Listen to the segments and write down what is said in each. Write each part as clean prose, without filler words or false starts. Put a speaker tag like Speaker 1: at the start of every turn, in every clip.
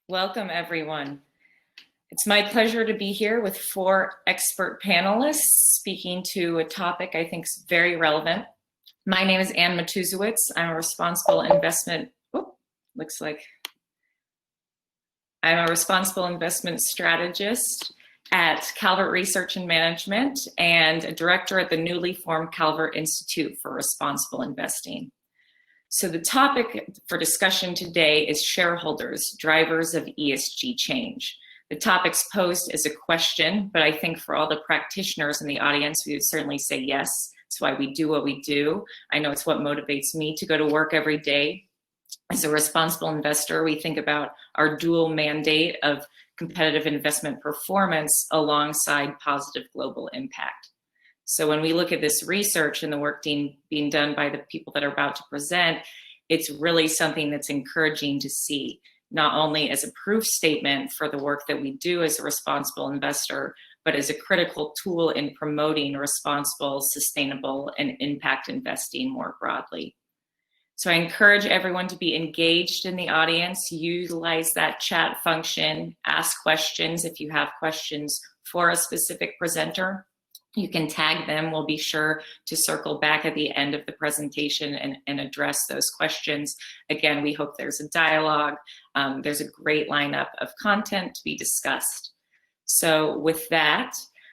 Speaker 1: Welcome, everyone. It's my pleasure to be here with 4 expert panelists speaking to a topic I think is very relevant. My name is Ann Matuzowicz. I'm a responsible investment strategist at Calvert Research and Management and a director at the newly formed Calvert Institute for Responsible Investing. So the topic for discussion today is shareholders, drivers of ESG change. The topic's posed as a question, but I think for all the practitioners in the audience, we would certainly say yes. It's why we do what we do. I know it's what motivates me to go to work every day. As a responsible investor, we think about our dual mandate of competitive investment performance alongside positive global impact. So when we look at this research and the work being done by the people that are about to present, it's really something that's encouraging to see, not only as a proof statement for the work that we do as a responsible investor, but as a critical tool in promoting responsible, sustainable, and impact investing more broadly. So I encourage everyone to be engaged in the audience, utilize that chat function, ask questions if you have questions for a specific presenter. You can tag them. We'll be sure to circle back at the end of the presentation and address those questions. Again, we hope there's a dialogue. There's a great lineup of content to be discussed. So with that,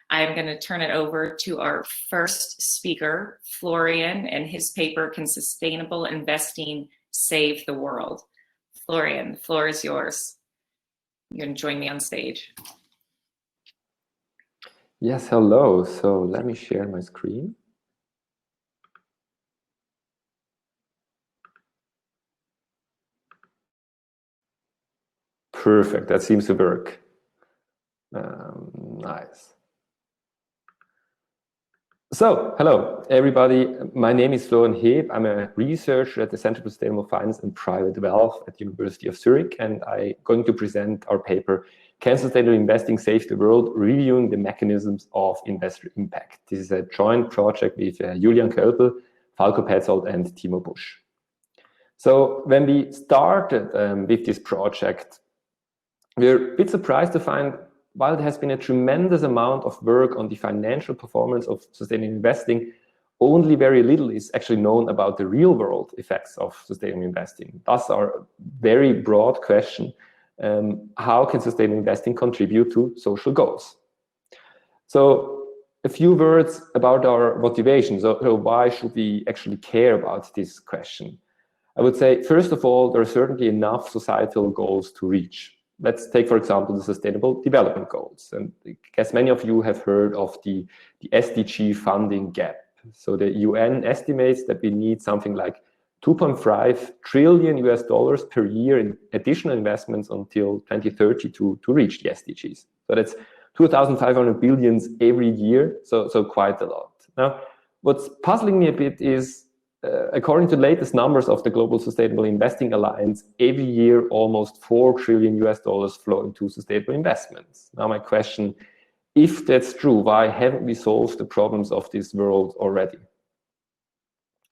Speaker 1: I'm going to turn it over to our first speaker, Florian, and his paper, Can Sustainable Investing Save the World? Florian, the floor is yours. You're going to join me on stage.
Speaker 2: Yes, hello. So let me share my screen. Perfect, that seems to work. Nice. So, hello everybody. My name is Florian Heb. I'm a researcher at the Center for Sustainable Finance and Private Wealth at the University of Zurich, and I'm going to present our paper, Can Sustainable Investing Save the World? Reviewing the Mechanisms of Investor Impact. This is a joint project with Julian Kölpel, Falco Petzold, and Timo Busch. So when we started with this project, we're a bit surprised to find, while there has been a tremendous amount of work on the financial performance of sustainable investing, only very little is actually known about the real world effects of sustainable investing. Thus, our very broad question, how can sustainable investing contribute to social goals? So a few words about our motivation. So why should we actually care about this question? I would say, first of all, there are certainly enough societal goals to reach. Let's take, for example, the Sustainable Development Goals. And I guess many of you have heard of the SDG funding gap. So the UN estimates that we need something like $2.5 trillion per year in additional investments until 2030 to reach the SDGs. So that's 2,500 billions every year, so quite a lot. Now, what's puzzling me a bit is, according to the latest numbers of the Global Sustainable Investing Alliance, every year almost $4 trillion flow into sustainable investments. Now my question, if that's true, why haven't we solved the problems of this world already?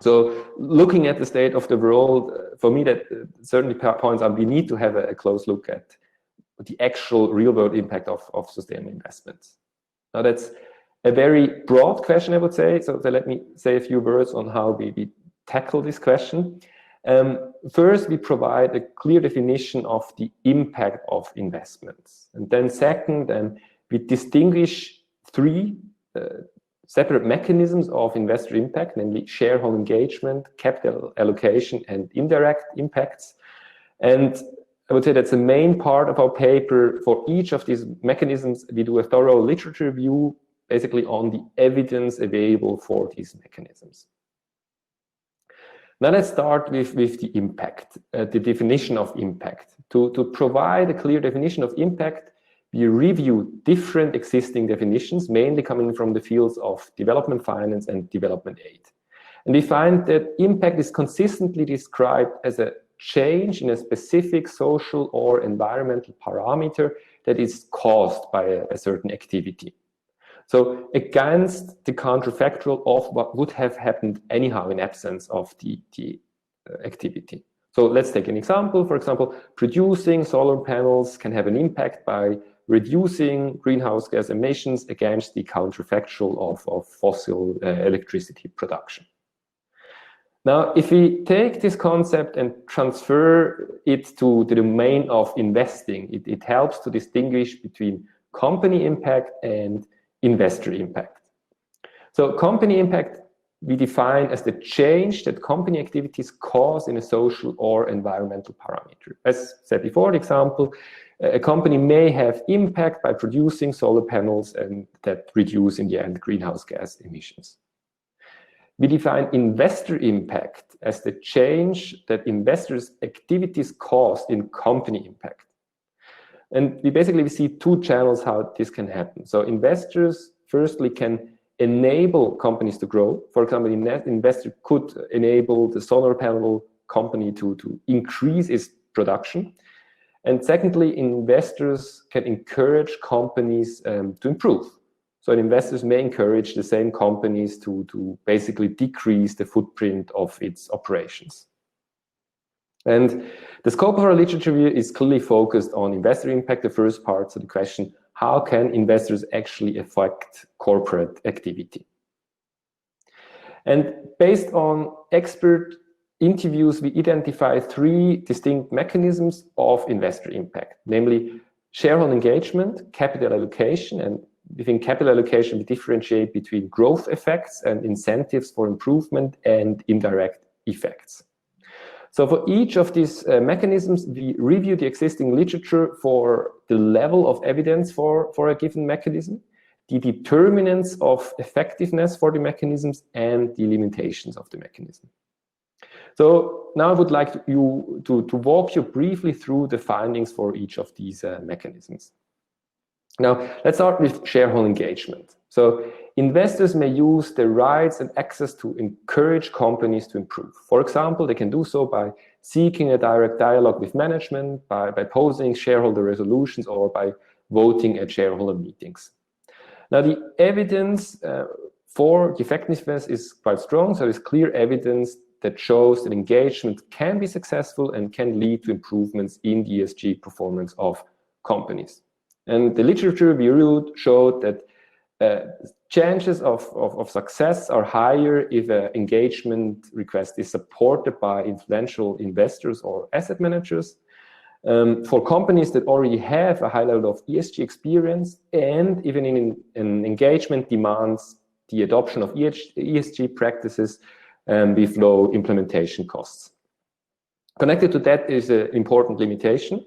Speaker 2: So looking at the state of the world, for me, that certainly points out we need to have a close look at the actual real world impact of sustainable investments. Now that's a very broad question, I would say. So let me say a few words on how we tackle this question. First, we provide a clear definition of the impact of investments. And then second, we distinguish 3 separate mechanisms of investor impact, namely shareholder engagement, capital allocation, and indirect impacts. And I would say that's the main part of our paper. For each of these mechanisms, we do a thorough literature review, basically on the evidence available for these mechanisms. Now let's start with the impact, the definition of impact. To provide a clear definition of impact, we review different existing definitions, mainly coming from the fields of development finance and development aid. And we find that impact is consistently described as a change in a specific social or environmental parameter that is caused by a certain activity. So against the counterfactual of what would have happened anyhow in absence of the activity. So let's take an example. For example, producing solar panels can have an impact by reducing greenhouse gas emissions against the counterfactual of fossil electricity production. Now, if we take this concept and transfer it to the domain of investing, it helps to distinguish between company impact and investor impact. So company impact we define as the change that company activities cause in a social or environmental parameter. As said before, the example, a company may have impact by producing solar panels and that reduce in the end greenhouse gas emissions. We define investor impact as the change that investors' activities cause in company impact. And we see two channels how this can happen. So investors firstly can enable companies to grow. For example, an investor could enable the solar panel company to increase its production. And secondly, investors can encourage companies to improve. So investors may encourage the same companies to basically decrease the footprint of its operations. And the scope of our literature review is clearly focused on investor impact, the first part, so the question, how can investors actually affect corporate activity? And based on expert interviews, we identify three distinct mechanisms of investor impact, namely shareholder engagement, capital allocation, and within capital allocation, we differentiate between growth effects and incentives for improvement and indirect effects. So for each of these mechanisms, we review the existing literature for the level of evidence for a given mechanism, the determinants of effectiveness for the mechanisms, and the limitations of the mechanism. So now I would like to walk you briefly through the findings for each of these mechanisms. Now, let's start with shareholder engagement. So investors may use their rights and access to encourage companies to improve. For example, they can do so by seeking a direct dialogue with management, by posing shareholder resolutions, or by voting at shareholder meetings. Now, the evidence for the effectiveness is quite strong. So there's clear evidence that shows that engagement can be successful and can lead to improvements in the ESG performance of companies. And the literature we reviewed showed that chances of success are higher if an engagement request is supported by influential investors or asset managers. For companies that already have a high level of ESG experience, and even in an engagement demands the adoption of ESG practices with low implementation costs. Connected to that is an important limitation.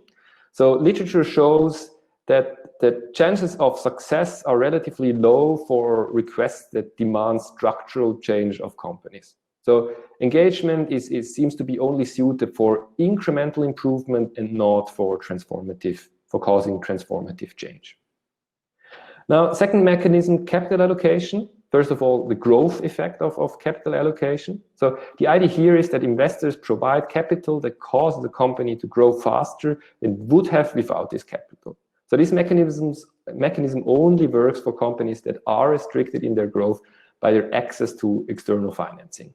Speaker 2: So literature shows that the chances of success are relatively low for requests that demand structural change of companies. So engagement seems to be only suited for incremental improvement and not for causing transformative change. Now, second mechanism, capital allocation. First of all, the growth effect of capital allocation. So the idea here is that investors provide capital that causes the company to grow faster than would have without this capital. So this mechanism only works for companies that are restricted in their growth by their access to external financing.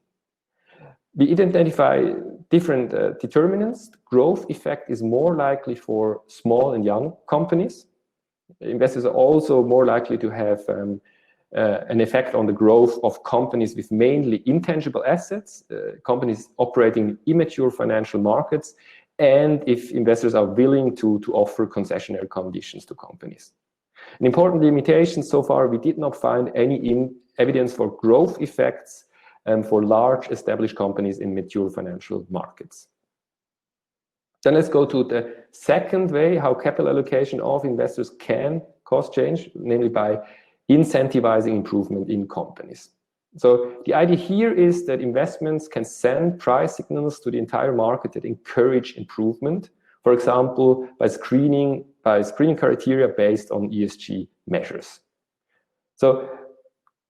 Speaker 2: We identify different determinants. Growth effect is more likely for small and young companies. Investors are also more likely to have an effect on the growth of companies with mainly intangible assets, companies operating in immature financial markets, and if investors are willing to offer concessionary conditions to companies. An important limitation so far, we did not find any evidence for growth effects for large established companies in mature financial markets. Then let's go to the second way how capital allocation of investors can cause change, namely by incentivizing improvement in companies. So the idea here is that investments can send price signals to the entire market that encourage improvement, for example, by screening criteria based on ESG measures. So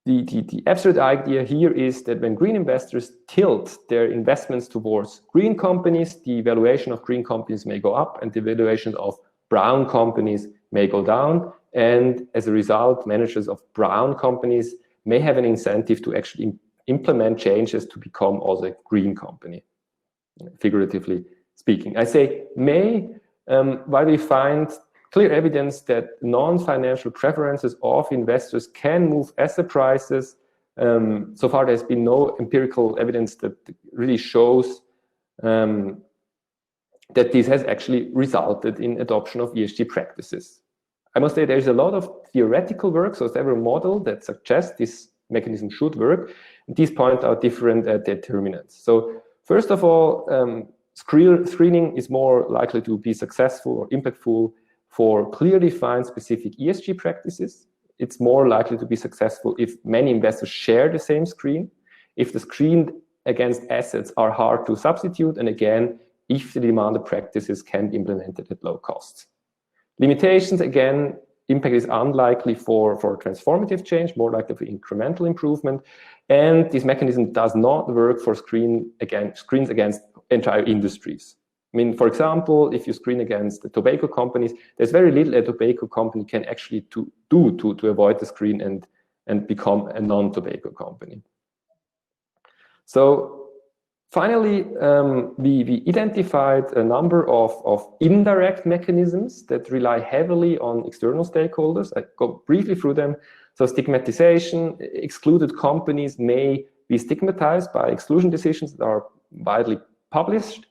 Speaker 2: the abstract idea here is that when green investors tilt their investments towards green companies, the valuation of green companies may go up and the valuation of brown companies may go down. And as a result, managers of brown companies may have an incentive to actually implement changes to become also a green company. figuratively speaking. I say may, while we find clear evidence that non-financial preferences of investors can move asset prices. So far, there's been no empirical evidence that really shows that this has actually resulted in adoption of ESG practices. I must say there's a lot of theoretical work, so several models that suggest this mechanism should work. And these point out different determinants. So first of all, screening is more likely to be successful or impactful for clearly defined specific ESG practices. It's more likely to be successful if many investors share the same screen, if the screened against assets are hard to substitute, and again, if the demanded practices can be implemented at low costs. Limitations, again, impact is unlikely for transformative change, more likely for incremental improvement, and this mechanism does not work for screens against entire industries. I mean, for example, if you screen against the tobacco companies, there's very little a tobacco company can actually do to avoid the screen and become a non-tobacco company. So finally, we identified a number of indirect mechanisms that rely heavily on external stakeholders. I go briefly through them. So stigmatization, excluded companies may be stigmatized by exclusion decisions that are widely published.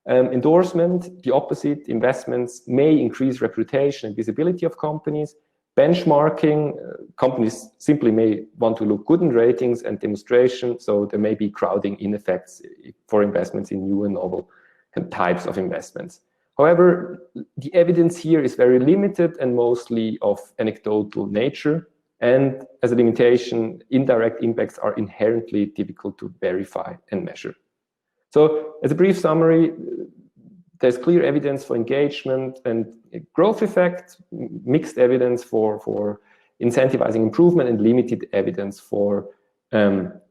Speaker 2: Endorsement, the opposite, investments may increase reputation and visibility of companies. Benchmarking, companies simply may want to look good in ratings and demonstration, so there may be crowding in effects for investments in new and novel types of investments. However, the evidence here is very limited and mostly of anecdotal nature, and as a limitation, indirect impacts are inherently difficult to verify and measure. So as a brief summary, there's clear evidence for engagement and growth effect, mixed evidence for incentivizing improvement, and limited evidence for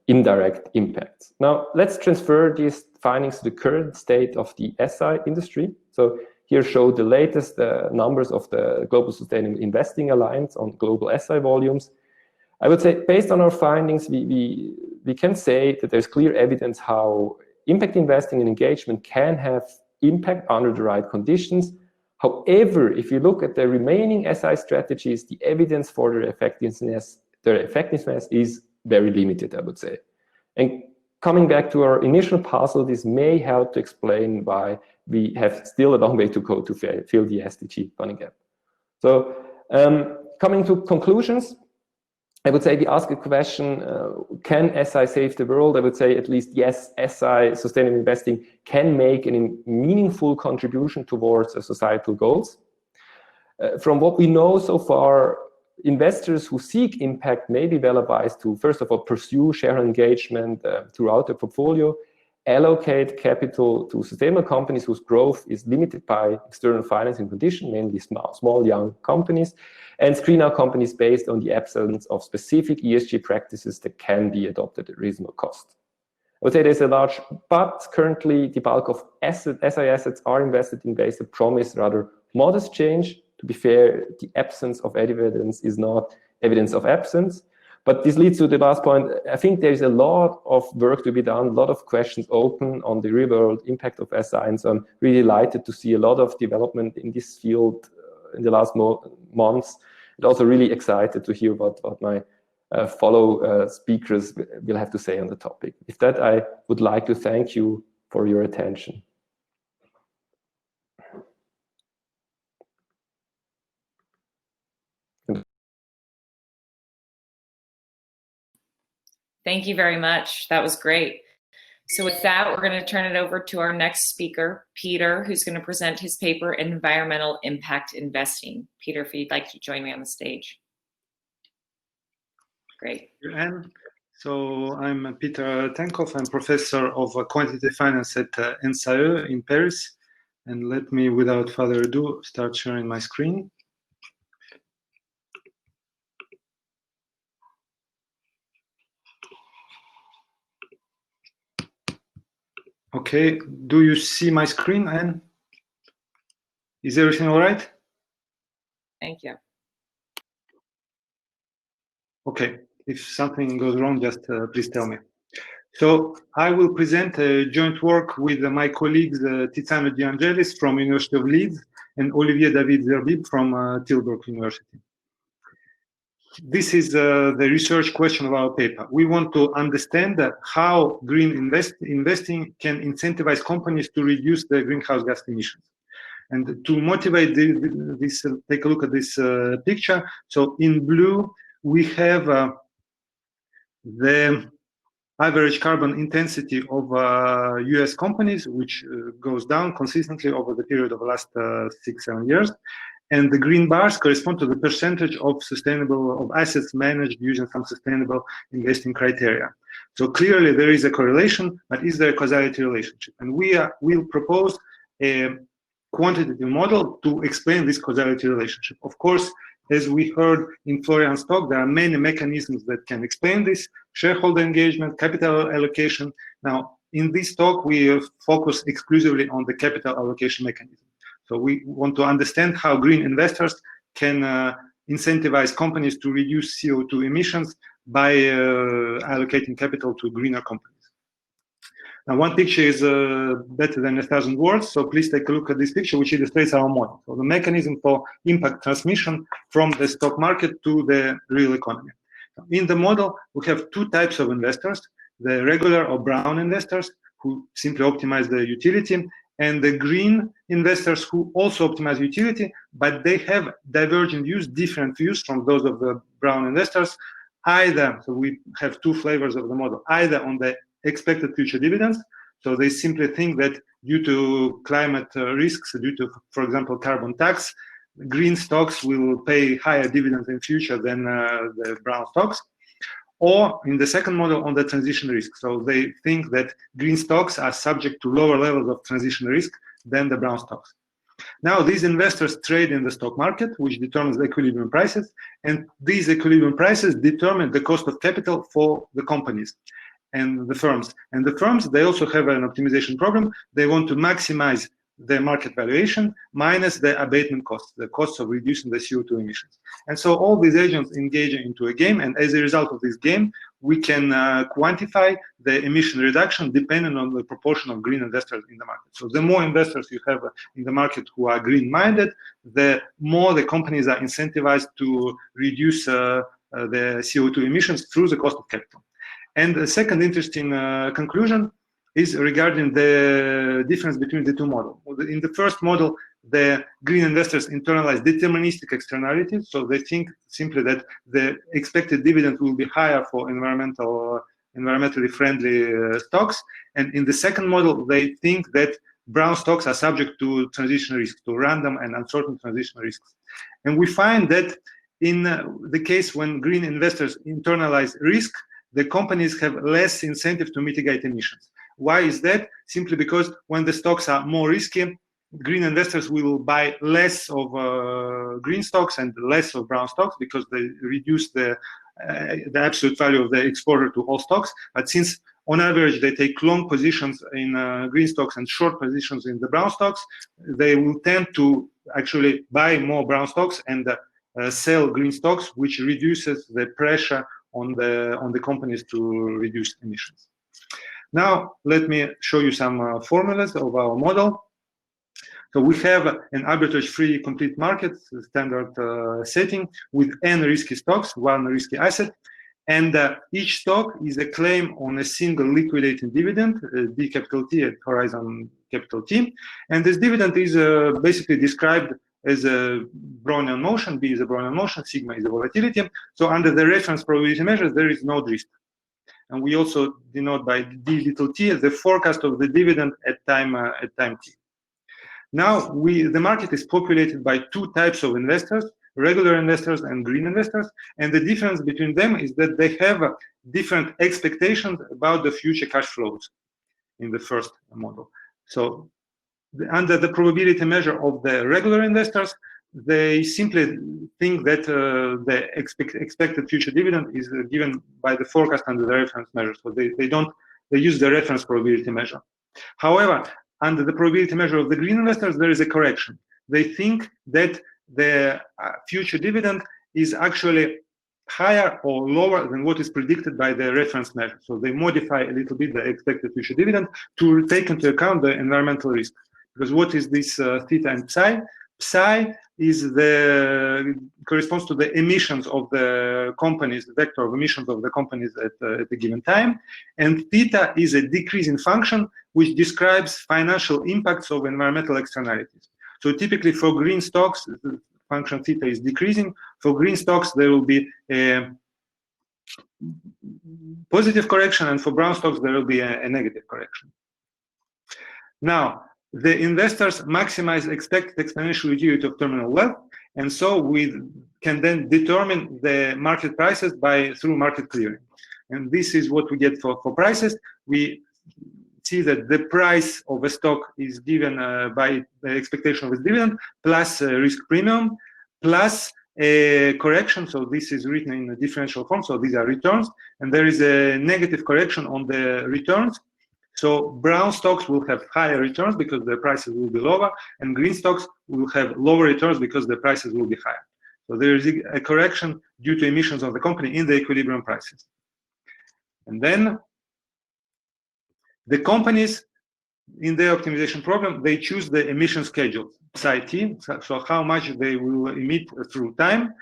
Speaker 2: indirect impacts. Now, let's transfer these findings to the current state of the SI industry. So here show the latest numbers of the Global Sustainable Investing Alliance on global SI volumes. I would say based on our findings, we can say that there's clear evidence how impact investing and engagement can have impact under the right conditions. However, if you look at the remaining SI strategies, the evidence for their effectiveness is very limited, I would say. And coming back to our initial puzzle, this may help to explain why we have still a long way to go to fill the SDG funding gap. So coming to conclusions, I would say we ask a question, can SI save the world? I would say at least yes, SI, sustainable investing, can make a meaningful contribution towards societal goals. From what we know so far, investors who seek impact may be well advised to, first of all, pursue shareholder engagement throughout their portfolio, allocate capital to sustainable companies whose growth is limited by external financing conditions, mainly small young companies, and screen out companies based on the absence of specific ESG practices that can be adopted at reasonable cost. I would say there's a large, but currently the bulk of SI assets are invested in based on promise, rather modest change. To be fair, the absence of evidence is not evidence of absence. But this leads to the last point. I think there's a lot of work to be done, a lot of questions open on the real world impact of SI, and so I'm really delighted to see a lot of development in this field in the last months, and also really excited to hear what my fellow speakers will have to say on the topic. With that, I would like to thank you for your attention.
Speaker 1: Thank you very much. That was great. So with that, we're going to turn it over to our next speaker, Peter, who's going to present his paper, Environmental Impact Investing. Peter, if you'd like to join me on the stage. Great.
Speaker 3: Anne. So I'm Peter Tenkov. I'm professor of quantitative finance at NSAE in Paris. And let me, without further ado, start sharing my screen. Okay, do you see my screen, Anne? Is everything all right?
Speaker 1: Thank you.
Speaker 3: Okay, if something goes wrong, just please tell me. So I will present a joint work with my colleagues Tiziano De Angelis from University of Leeds and Olivier David Zerbib from Tilburg University. This is the research question of our paper. We want to understand how green investing can incentivize companies to reduce their greenhouse gas emissions. And to motivate this, take a look at this picture. So in blue, we have the average carbon intensity of US companies, which goes down consistently over the period of the last 6-7 years. And the green bars correspond to the percentage of assets managed using some sustainable investing criteria. So clearly there is a correlation, but is there a causality relationship? And we'll propose a quantitative model to explain this causality relationship. Of course, as we heard in Florian's talk, there are many mechanisms that can explain this: shareholder engagement, capital allocation. Now, in this talk, we focus exclusively on the capital allocation mechanism. So we want to understand how green investors can incentivize companies to reduce CO2 emissions by allocating capital to greener companies. Now, one picture is better than 1,000 words, so please take a look at this picture, which illustrates our model. So the mechanism for impact transmission from the stock market to the real economy. In the model, we have two types of investors: the regular or brown investors, who simply optimize the utility, and the green investors who also optimize utility, but they have divergent views, different views from those of the brown investors. Either, so we have two flavors of the model, either on the expected future dividends. So they simply think that due to climate risks, due to, for example, carbon tax, green stocks will pay higher dividends in future than the brown stocks. Or in the second model, on the transition risk. So they think that green stocks are subject to lower levels of transition risk than the brown stocks. Now, these investors trade in the stock market, which determines the equilibrium prices, and these equilibrium prices determine the cost of capital for the companies and the firms. And the firms, they also have an optimization problem. They want to maximize the market valuation minus the abatement costs, the costs of reducing the CO2 emissions. And so all these agents engage into a game, and as a result of this game, we can quantify the emission reduction depending on the proportion of green investors in the market. So the more investors you have in the market who are green-minded, the more the companies are incentivized to reduce the CO2 emissions through the cost of capital. And the second interesting conclusion is regarding the difference between the two models. In the first model, the green investors internalize deterministic externalities, so they think simply that the expected dividend will be higher for environmentally friendly stocks. And in the second model, they think that brown stocks are subject to transition risks, to random and uncertain transition risks. And we find that in the case when green investors internalize risk, the companies have less incentive to mitigate emissions. Why is that? Simply because when the stocks are more risky, green investors will buy less of green stocks and less of brown stocks because they reduce the absolute value of the exposure to all stocks. But since on average they take long positions in green stocks and short positions in the brown stocks, they will tend to actually buy more brown stocks and sell green stocks, which reduces the pressure on the companies to reduce emissions. Now, let me show you some formulas of our model. So we have an arbitrage-free complete market standard setting with n risky stocks, one risky asset, and each stock is a claim on a single liquidating dividend, D capital T at horizon capital T, and this dividend is basically described as a Brownian motion. B is a Brownian motion, sigma is a volatility. So under the reference probability measures, there is no drift. And we also denote by d little t the forecast of the dividend at time t. Now, the market is populated by two types of investors, regular investors and green investors, and the difference between them is that they have different expectations about the future cash flows in the first model. So under the probability measure of the regular investors, they simply think that the expected future dividend is given by the forecast under the reference measure. So they use the reference probability measure. However, under the probability measure of the green investors, there is a correction. They think that the future dividend is actually higher or lower than what is predicted by the reference measure. So they modify a little bit the expected future dividend to take into account the environmental risk. Because what is this theta and psi? Psi is corresponds to the emissions of the companies, the vector of emissions of the companies at a given time, and theta is a decreasing function which describes financial impacts of environmental externalities. So typically for green stocks, the function theta is decreasing. For green stocks, there will be a positive correction, and for brown stocks, there will be a negative correction. Now, the investors maximize expected exponential utility of terminal wealth, and so we can then determine the market prices through market clearing. And this is what we get for prices. We see that the price of a stock is given by the expectation of its dividend plus risk premium plus a correction. So this is written in a differential form. So these are returns, and there is a negative correction on the returns. So brown stocks will have higher returns because their prices will be lower, and green stocks will have lower returns because their prices will be higher. So there is a correction due to emissions of the company in the equilibrium prices. And then the companies in their optimization program, they choose the emission schedule, psi-t, so how much they will emit through time.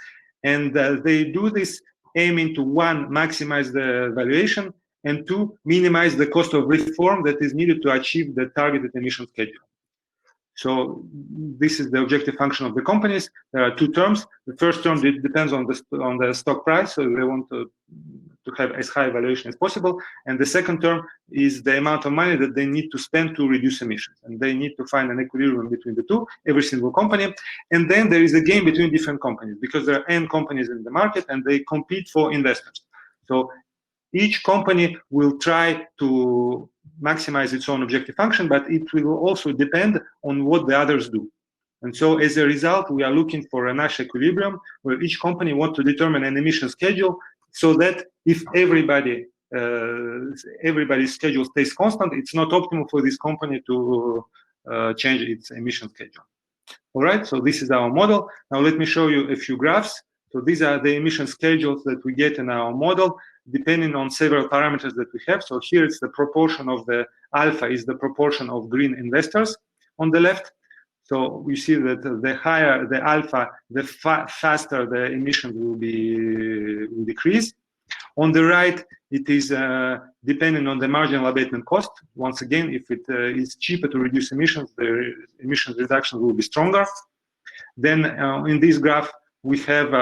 Speaker 3: And they do this aiming to, one, maximize the valuation, and two, minimize the cost of reform that is needed to achieve the targeted emission schedule. So this is the objective function of the companies. There are two terms. The first term depends on the stock price, so they want to have as high valuation as possible. And the second term is the amount of money that they need to spend to reduce emissions. And they need to find an equilibrium between the two, every single company. And then there is a game between different companies because there are n companies in the market and they compete for investors. So each company will try to maximize its own objective function, but it will also depend on what the others do. And so as a result, we are looking for a Nash equilibrium where each company wants to determine an emission schedule so that if everybody's schedule stays constant, it's not optimal for this company to change its emission schedule. All right, so this is our model. Now let me show you a few graphs. So these are the emission schedules that we get in our model, depending on several parameters that we have. So here it's the proportion of the alpha is the proportion of green investors on the left. So we see that the higher the alpha, the faster the emissions will decrease. On the right, it is depending on the marginal abatement cost. Once again, if it is cheaper to reduce emissions, the emissions reduction will be stronger. Then in this graph, we have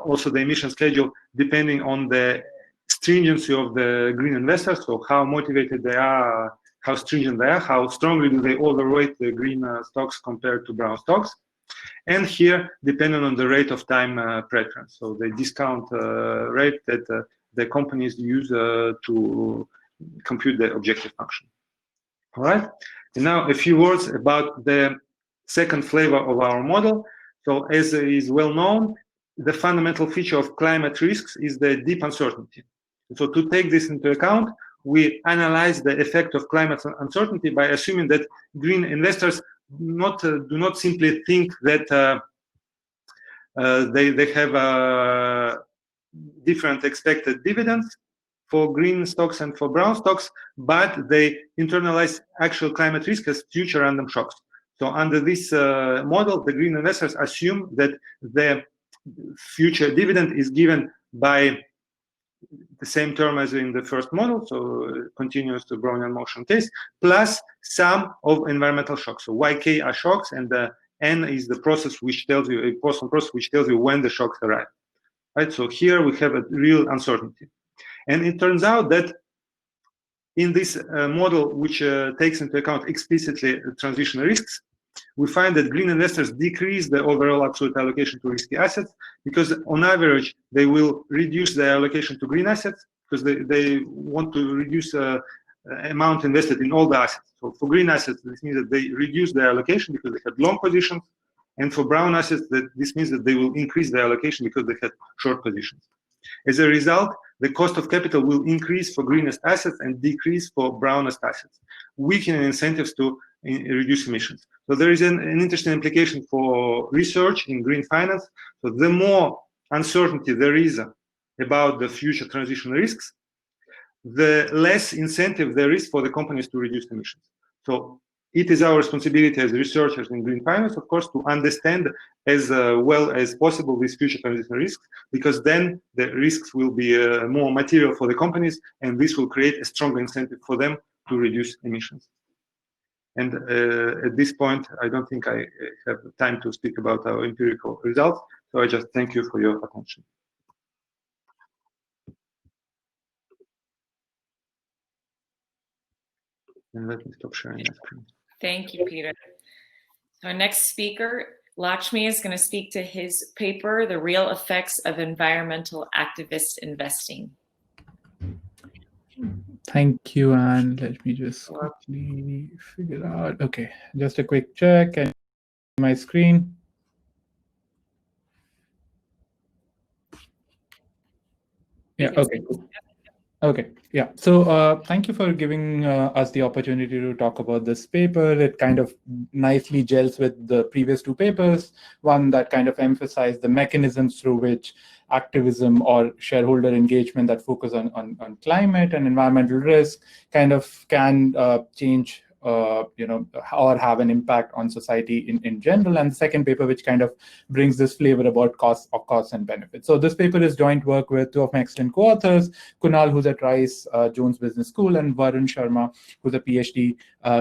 Speaker 3: also the emission schedule depending on the stringency of the green investors, so how motivated they are, how stringent they are, how strongly do they overweight the green stocks compared to brown stocks. And here, depending on the rate of time preference, so the discount rate that the companies use to compute the objective function. All right, and now a few words about the second flavor of our model. So as is well known, the fundamental feature of climate risks is the deep uncertainty. So to take this into account, we analyze the effect of climate uncertainty by assuming that green investors do not simply think that they have different expected dividends for green stocks and for brown stocks, but they internalize actual climate risk as future random shocks. So under this model, the green investors assume that the future dividend is given by the same term as in the first model, so continuous to Brownian motion case, plus sum of environmental shocks. So YK are shocks, and the N is the process which tells you, a Poisson process which tells you when the shocks arrive. Right? So here we have a real uncertainty. And it turns out that in this model, which takes into account explicitly transition risks, we find that green investors decrease the overall absolute allocation to risky assets because on average, they will reduce their allocation to green assets because they want to reduce amount invested in all the assets. So for green assets, this means that they reduce their allocation because they had long positions. And for brown assets, this means that they will increase their allocation because they had short positions. As a result, the cost of capital will increase for greenest assets and decrease for brownest assets, weakening incentives to reduce emissions. So there is an interesting implication for research in green finance. So the more uncertainty there is about the future transition risks, the less incentive there is for the companies to reduce emissions. So it is our responsibility as researchers in green finance, of course, to understand as well as possible these future transition risks, because then the risks will be more material for the companies, and this will create a stronger incentive for them to reduce emissions. And at this point, I don't think I have time to speak about our empirical results, so I just thank you for your attention. And let me stop sharing my screen.
Speaker 1: Thank you, Peter. Our next speaker, Lakshmi, is going to speak to his paper, The Real Effects of Environmental Activist Investing.
Speaker 4: Thank you, and let me just quickly figure out. Okay, just a quick check and my screen. Yeah, okay. Okay, yeah. So thank you for giving us the opportunity to talk about this paper. It kind of nicely gels with the previous two papers, one that kind of emphasized the mechanisms through which activism or shareholder engagement that focus on climate and environmental risk kind of can change or have an impact on society in general, and the second paper which kind of brings this flavor about costs and benefits. So this paper is joint work with two of my excellent co-authors, Kunal, who's at Rice Jones Business School, and Varun Sharma, who's a PhD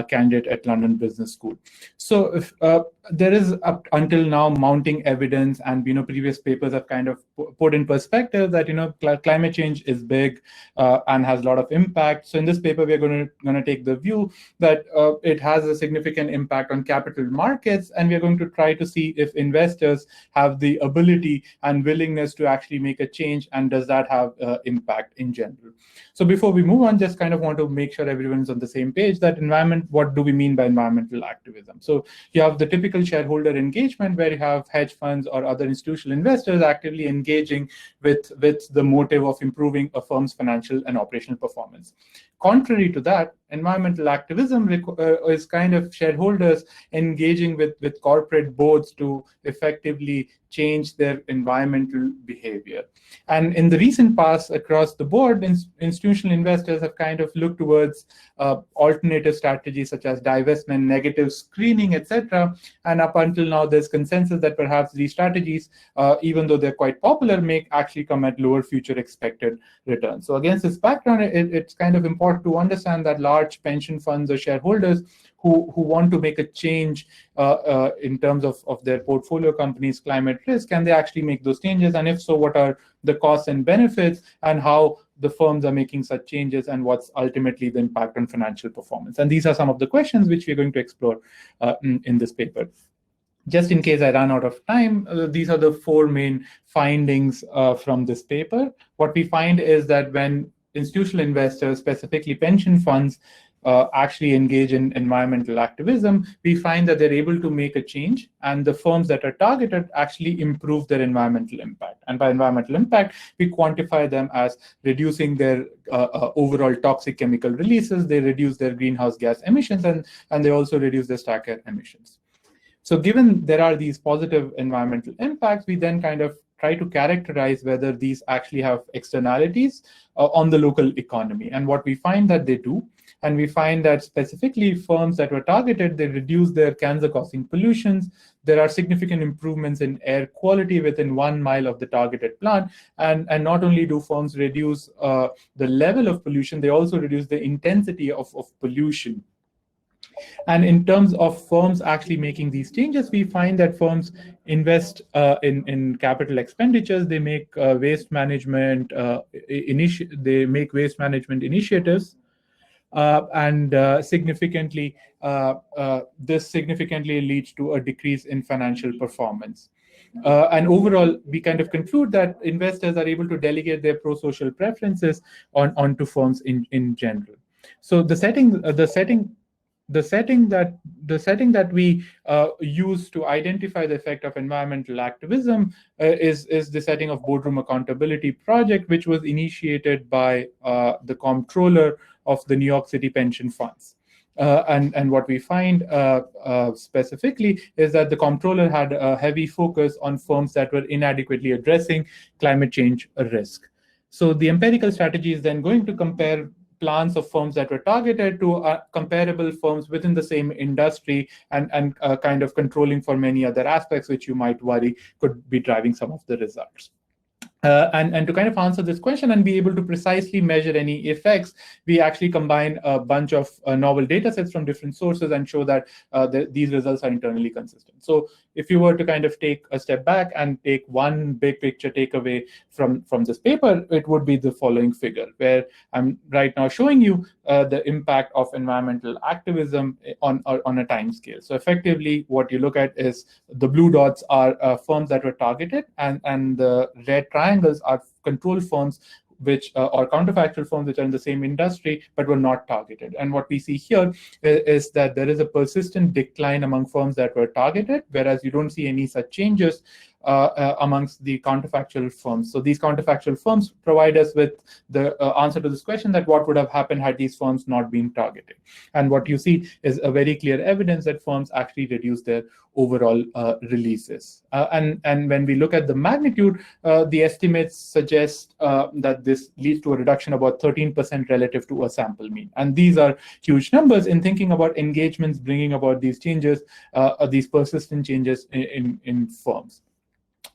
Speaker 4: candidate at London Business School. So if there is up until now mounting evidence, and previous papers have kind of put in perspective that climate change is big and has a lot of impact. So in this paper, we're going to take the view that it has a significant impact on capital markets, and we're going to try to see if investors have the ability and willingness to actually make a change, and does that have impact in general. So before we move on, just kind of want to make sure everyone's on the same page that what do we mean by environmental activism? So you have the typical shareholder engagement where you have hedge funds or other institutional investors actively engaging with the motive of improving a firm's financial and operational performance. Contrary to that, environmental activism is kind of shareholders engaging with corporate boards to effectively change their environmental behavior. And in the recent past, across the board, institutional investors have kind of looked towards alternative strategies such as divestment, negative screening, etc. And up until now, there's consensus that perhaps these strategies, even though they're quite popular, may actually come at lower future expected returns. So against this background, it's kind of important to understand that large pension funds or shareholders who want to make a change in terms of their portfolio companies' climate risk, can they actually make those changes? And if so, what are the costs and benefits, and how the firms are making such changes, and what's ultimately the impact on financial performance? And these are some of the questions which we're going to explore in this paper. Just in case I run out of time, these are the four main findings from this paper. What we find is that when institutional investors, specifically pension funds, actually engage in environmental activism, we find that they're able to make a change, and the firms that are targeted actually improve their environmental impact. And by environmental impact, we quantify them as reducing their overall toxic chemical releases, they reduce their greenhouse gas emissions, and they also reduce their stacker emissions. So given there are these positive environmental impacts, we then kind of try to characterize whether these actually have externalities on the local economy. And what we find that they do, and we find that specifically firms that were targeted, they reduce their cancer-causing pollutions. There are significant improvements in air quality within 1 mile of the targeted plant. And not only do firms reduce the level of pollution, they also reduce the intensity of pollution. And in terms of firms actually making these changes, we find that firms invest in capital expenditures. They make waste management initiatives, and this significantly leads to a decrease in financial performance. And overall, we kind of conclude that investors are able to delegate their pro-social preferences onto firms in general. So the setting that we use to identify the effect of environmental activism is the setting of Boardroom Accountability Project, which was initiated by the comptroller of the New York City pension funds. And what we find specifically is that the comptroller had a heavy focus on firms that were inadequately addressing climate change risk. So the empirical strategy is then going to compare plans of firms that were targeted to comparable firms within the same industry, and kind of controlling for many other aspects which you might worry could be driving some of the results. And to kind of answer this question and be able to precisely measure any effects, we actually combine a bunch of novel data sets from different sources and show that these results are internally consistent. So if you were to kind of take a step back and take one big picture takeaway from this paper, it would be the following figure, where I'm right now showing you the impact of environmental activism on a time scale. So effectively, what you look at is the blue dots are firms that were targeted, and the red triangles are control firms which or counterfactual firms which are in the same industry but were not targeted. And what we see here is that there is a persistent decline among firms that were targeted, whereas you don't see any such changes amongst the counterfactual firms. So these counterfactual firms provide us with the answer to this question, that what would have happened had these firms not been targeted. And what you see is a very clear evidence that firms actually reduce their overall releases. And when we look at the magnitude, the estimates suggest that this leads to a reduction of about 13% relative to a sample mean. And these are huge numbers in thinking about engagements bringing about these changes, these persistent changes in firms.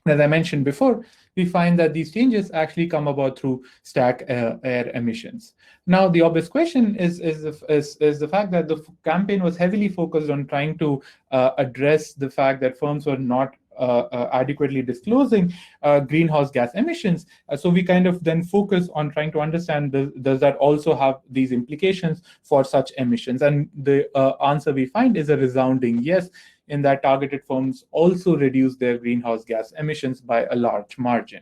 Speaker 4: As I mentioned before, we find that these changes actually come about through stack air emissions. Now, the obvious question is the fact that the campaign was heavily focused on trying to address the fact that firms were not adequately disclosing greenhouse gas emissions. So we kind of then focus on trying to understand, does that also have these implications for such emissions? And the answer we find is a resounding yes, in that targeted firms also reduce their greenhouse gas emissions by a large margin.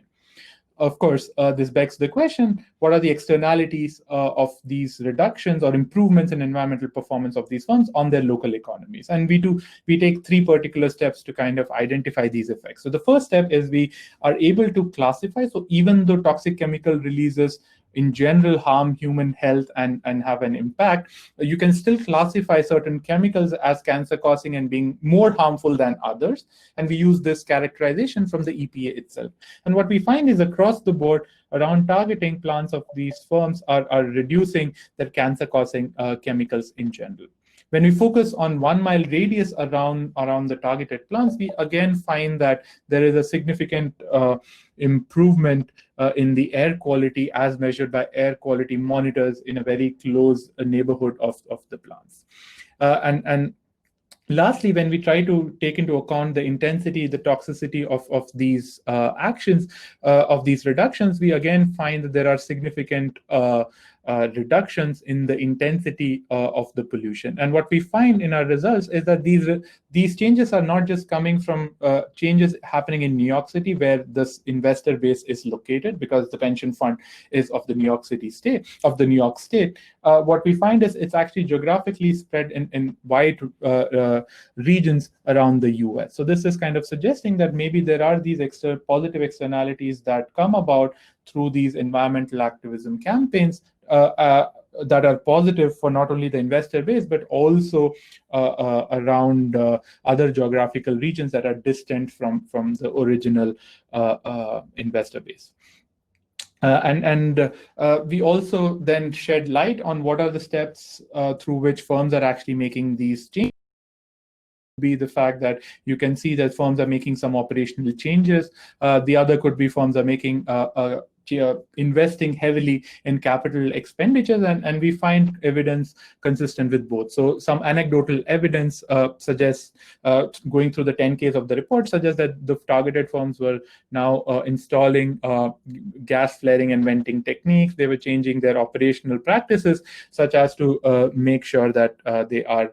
Speaker 4: Of course, this begs the question, what are the externalities of these reductions or improvements in environmental performance of these firms on their local economies? And we take three particular steps to kind of identify these effects. So the first step is we are able to classify, so even though toxic chemical releases in general harm human health and have an impact, you can still classify certain chemicals as cancer-causing and being more harmful than others. And we use this characterization from the EPA itself. And what we find is across the board, around targeting, plants of these firms are reducing their cancer-causing chemicals in general. When we focus on 1 mile radius around the targeted plants, we again find that there is a significant improvement in the air quality as measured by air quality monitors in a very close neighborhood of the plants. And lastly, when we try to take into account the intensity, the toxicity of these actions, of these reductions, we again find that there are significant reductions in the intensity of the pollution. And what we find in our results is that these changes are not just coming from changes happening in New York City, where this investor base is located, because the pension fund is of the New York State. What we find is it's actually geographically spread in wide regions around the US. So this is kind of suggesting that maybe there are these positive externalities that come about through these environmental activism campaigns that are positive for not only the investor base, but also around other geographical regions that are distant from the original investor base. We also then shed light on what are the steps through which firms are actually making these changes. Be the fact that you can see that firms are making some operational changes. The other could be firms are making investing heavily in capital expenditures, and we find evidence consistent with both. So some anecdotal evidence suggests, going through the 10 Ks of the report, suggests that the targeted firms were now installing gas flaring and venting techniques. They were changing their operational practices, such as to make sure that they are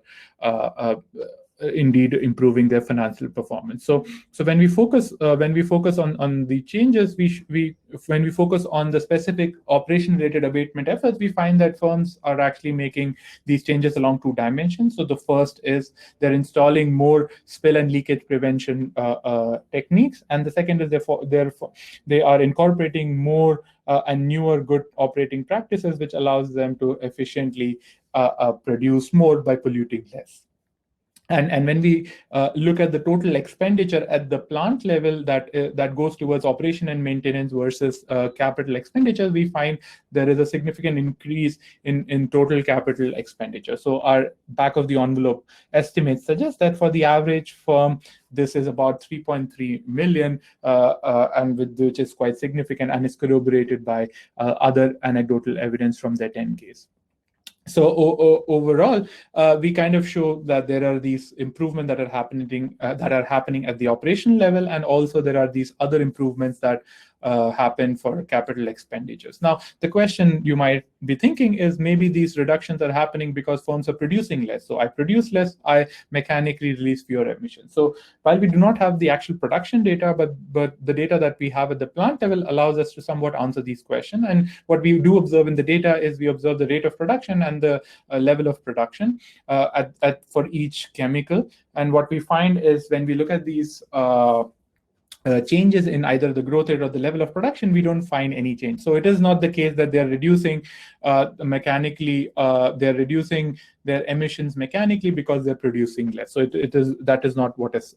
Speaker 4: indeed improving their financial performance. So when we focus on the changes, when we focus on the specific operation-related abatement efforts, we find that firms are actually making these changes along 2 dimensions. So the first is they're installing more spill and leakage prevention techniques, and the second is they are incorporating more and newer good operating practices, which allows them to efficiently produce more by polluting less. And when we look at the total expenditure at the plant level that goes towards operation and maintenance versus capital expenditure, we find there is a significant increase in total capital expenditure. So our back of the envelope estimates suggest that for the average firm, this is about 3.3 million, which is quite significant and is corroborated by other anecdotal evidence from their 10Ks. So overall, we kind of show that there are these improvements that are happening at the operational level, and also there are these other improvements that happen for capital expenditures. Now, the question you might be thinking is maybe these reductions are happening because firms are producing less. So I produce less, I mechanically release fewer emissions. So while we do not have the actual production data, but the data that we have at the plant level allows us to somewhat answer these questions. And what we do observe in the data is we observe the rate of production and the level of production for each chemical. And what we find is when we look at these changes in either the growth rate or the level of production, we don't find any change. So it is not the case that they're reducing mechanically, they're reducing their emissions mechanically because they're producing less. So that is not what is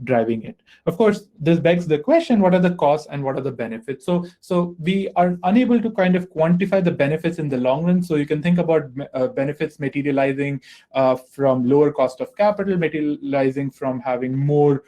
Speaker 4: driving it. Of course, this begs the question, what are the costs and what are the benefits? So we are unable to kind of quantify the benefits in the long run. So you can think about benefits materializing from lower cost of capital, materializing from having more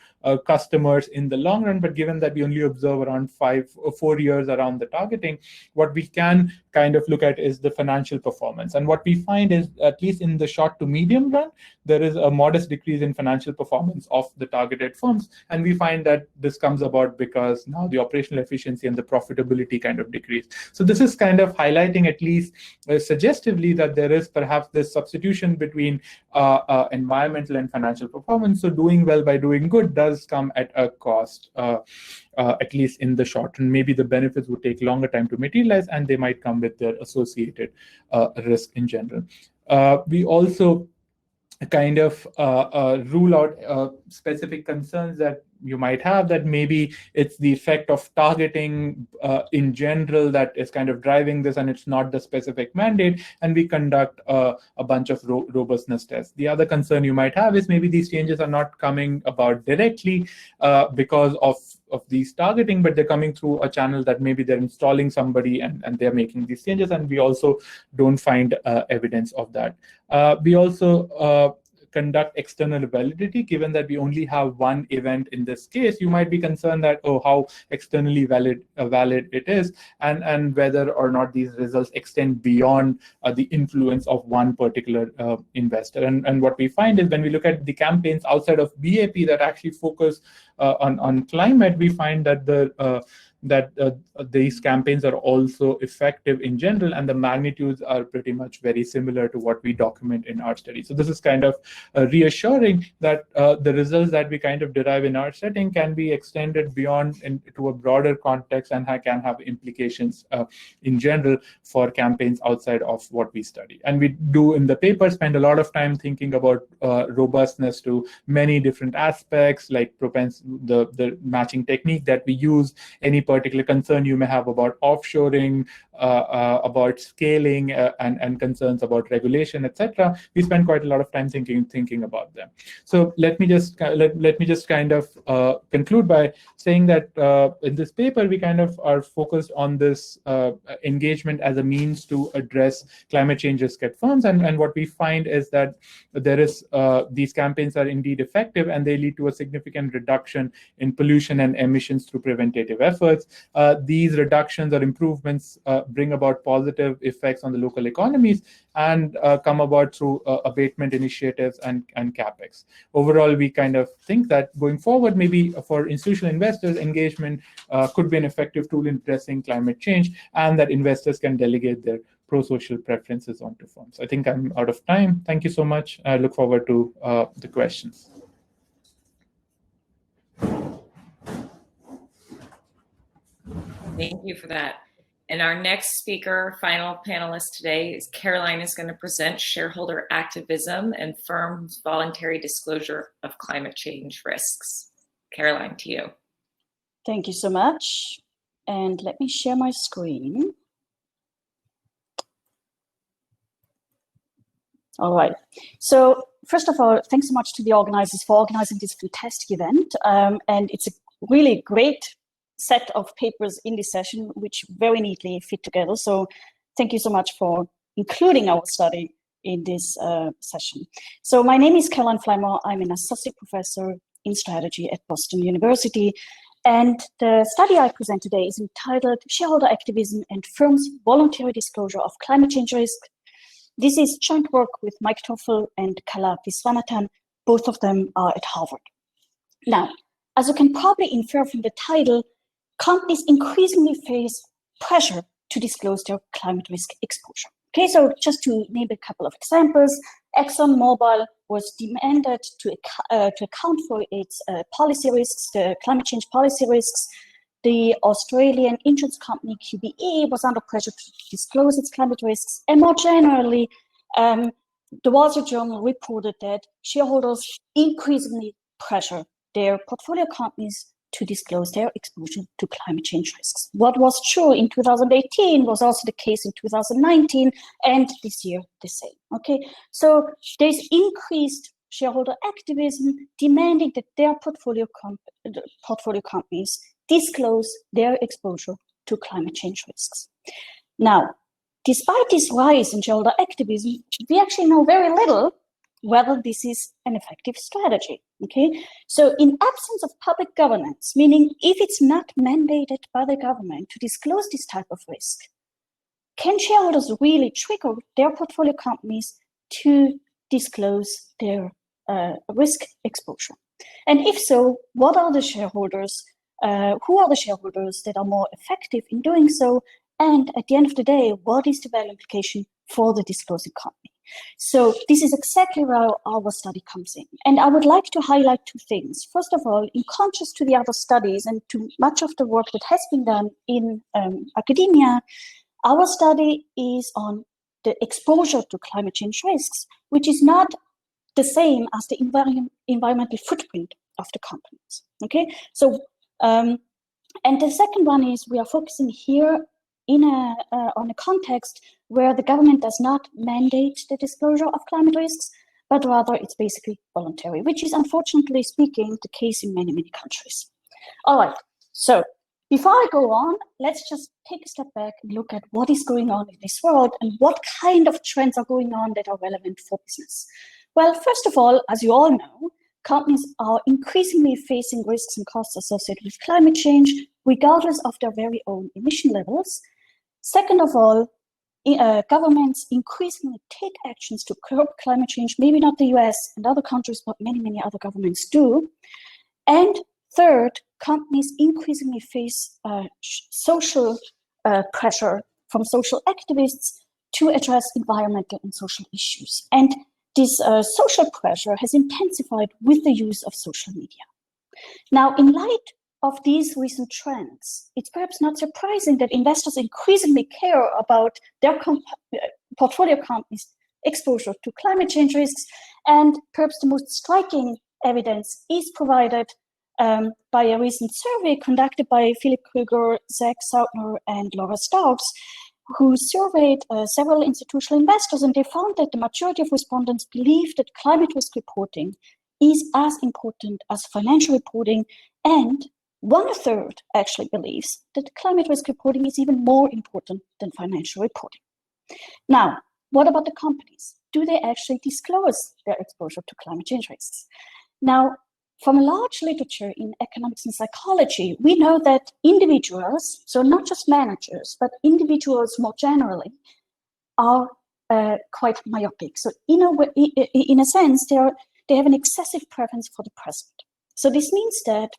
Speaker 4: customers in the long run. But given that we only observe around 4 years around the targeting, what we can kind of look at is the financial performance. And what we find is, at least in the short to medium run, there is a modest decrease in financial performance of the targeted firms. And we find that this comes about because now the operational efficiency and the profitability kind of decrease. So this is kind of highlighting, at least suggestively, that there is perhaps this substitution between environmental and financial performance. So doing well by doing good does come at a cost, at least in the short run. Maybe the benefits would take longer time to materialize, and they might come with their associated risk in general. We also kind of rule out specific concerns that you might have, that maybe it's the effect of targeting in general that is kind of driving this, and it's not the specific mandate, and we conduct a bunch of robustness tests. The other concern you might have is maybe these changes are not coming about directly because of these targeting, but they're coming through a channel that maybe they're installing somebody and they're making these changes, and we also don't find evidence of that. We also conduct external validity. Given that we only have one event in this case, you might be concerned that, oh, how externally valid it is, and whether or not these results extend beyond the influence of one particular investor. And what we find is when we look at the campaigns outside of BAP that actually focus on climate, we find that these campaigns are also effective in general, and the magnitudes are pretty much very similar to what we document in our study. So this is kind of reassuring that the results that we kind of derive in our setting can be extended beyond into a broader context and can have implications in general for campaigns outside of what we study. And we do in the paper spend a lot of time thinking about robustness to many different aspects, like the matching technique that we use, any particular concern you may have about offshoring, about scaling, and concerns about regulation, etc. We spend quite a lot of time thinking about them. So let me just kind of conclude by saying that in this paper we kind of are focused on this engagement as a means to address climate change risk at firms, and what we find is that there is these campaigns are indeed effective, and they lead to a significant reduction in pollution and emissions through preventative efforts. These reductions or improvements bring about positive effects on the local economies and come about through abatement initiatives and CapEx. Overall, we kind of think that going forward, maybe for institutional investors, engagement could be an effective tool in addressing climate change, and that investors can delegate their pro-social preferences onto firms. I think I'm out of time. Thank you so much. I look forward to the questions.
Speaker 1: Thank you for that. And our next speaker, final panelist today, is Caroline is going to present shareholder activism and firms' voluntary disclosure of climate change risks. Caroline, to you.
Speaker 5: Thank you so much. And let me share my screen. All right. So first of all, thanks so much to the organizers for organizing this fantastic event. And it's a really great set of papers in this session, which very neatly fit together. So thank you so much for including our study in this session. So my name is Caroline Fleimer. I'm an associate professor in strategy at Boston University. And the study I present today is entitled Shareholder Activism and Firms' Voluntary Disclosure of Climate Change Risk. This is joint work with Mike Toffel and Kala Viswanathan. Both of them are at Harvard. Now, as you can probably infer from the title, companies increasingly face pressure to disclose their climate risk exposure. Okay, so just to name a couple of examples, ExxonMobil was demanded to account for its policy risks, the climate change policy risks. The Australian insurance company QBE was under pressure to disclose its climate risks. And more generally, the Wall Street Journal reported that shareholders increasingly pressure their portfolio companies to disclose their exposure to climate change risks. What was true in 2018 was also the case in 2019, and this year the same. Okay, so there's increased shareholder activism demanding that their portfolio companies disclose their exposure to climate change risks. Now, despite this rise in shareholder activism, we actually know very little whether this is an effective strategy, okay? So in absence of public governance, meaning if it's not mandated by the government to disclose this type of risk, can shareholders really trigger their portfolio companies to disclose their risk exposure? And if so, what are the shareholders, who are the shareholders that are more effective in doing so? And at the end of the day, what is the value implication for the disclosing company? So this is exactly where our study comes in. And I would like to highlight two things. First of all, in contrast to the other studies and to much of the work that has been done in academia, our study is on the exposure to climate change risks, which is not the same as the environmental footprint of the companies. Okay, so and the second one is we are focusing here in on a context where the government does not mandate the disclosure of climate risks, but rather it's basically voluntary, which is unfortunately speaking the case in many, many countries. All right, so before I go on, let's just take a step back and look at what is going on in this world and what kind of trends are going on that are relevant for business. Well, first of all, as you all know, companies are increasingly facing risks and costs associated with climate change, regardless of their very own emission levels. Second of all, governments increasingly take actions to curb climate change, maybe not the US and other countries, but many, many other governments do. And third, companies increasingly face social pressure from social activists to address environmental and social issues. And this social pressure has intensified with the use of social media. Now, in light of these recent trends, it's perhaps not surprising that investors increasingly care about their portfolio companies' exposure to climate change risks. And perhaps the most striking evidence is provided by a recent survey conducted by Philip Krüger, Zach Sautner, and Laura Staubbs, who surveyed several institutional investors, and they found that the majority of respondents believe that climate risk reporting is as important as financial reporting, and 1/3 actually believes that climate risk reporting is even more important than financial reporting. Now, what about the companies? Do they actually disclose their exposure to climate change risks? Now, from a large literature in economics and psychology, we know that individuals, so not just managers, but individuals more generally, are quite myopic. So in a sense, they have an excessive preference for the present. So this means that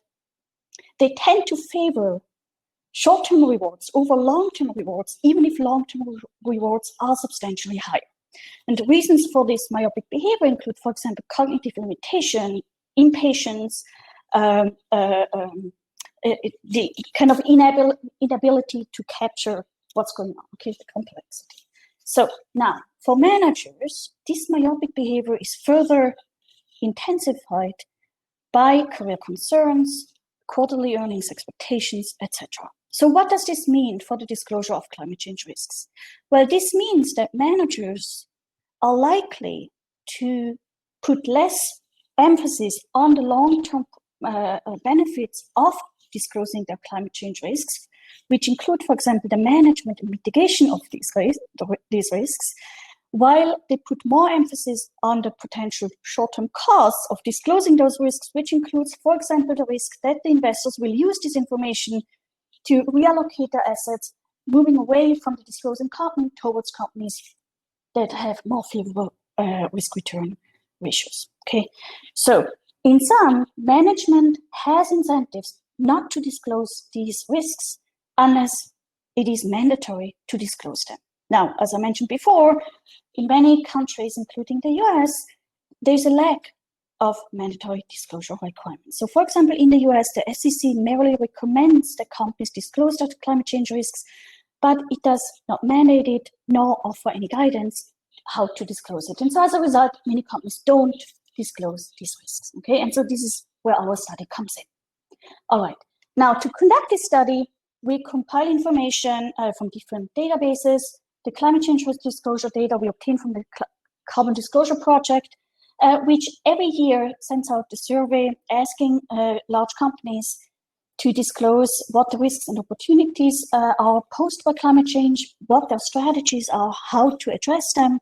Speaker 5: they tend to favor short-term rewards over long-term rewards, even if long-term rewards are substantially higher. And the reasons for this myopic behavior include, for example, cognitive limitation, impatience, the kind of inability to capture what's going on, okay, the complexity. So now, for managers, this myopic behavior is further intensified by career concerns, quarterly earnings expectations, etc. So what does this mean for the disclosure of climate change risks? Well, this means that managers are likely to put less emphasis on the long-term benefits of disclosing their climate change risks, which include, for example, the management and mitigation of these risks, while they put more emphasis on the potential short-term costs of disclosing those risks, which includes, for example, the risk that the investors will use this information to reallocate their assets, moving away from the disclosing company towards companies that have more favorable risk-return ratios. Okay, so in sum, management has incentives not to disclose these risks unless it is mandatory to disclose them. Now, as I mentioned before, in many countries, including the US, there's a lack of mandatory disclosure requirements. So, for example, in the US, the SEC merely recommends that companies disclose their climate change risks, but it does not mandate it nor offer any guidance how to disclose it. And so as a result, many companies don't disclose these risks, okay? And so this is where our study comes in. All right, now to conduct this study, we compile information from different databases. The climate change risk disclosure data we obtain from the Carbon Disclosure Project, which every year sends out the survey asking large companies to disclose what the risks and opportunities are posed by climate change, what their strategies are, how to address them,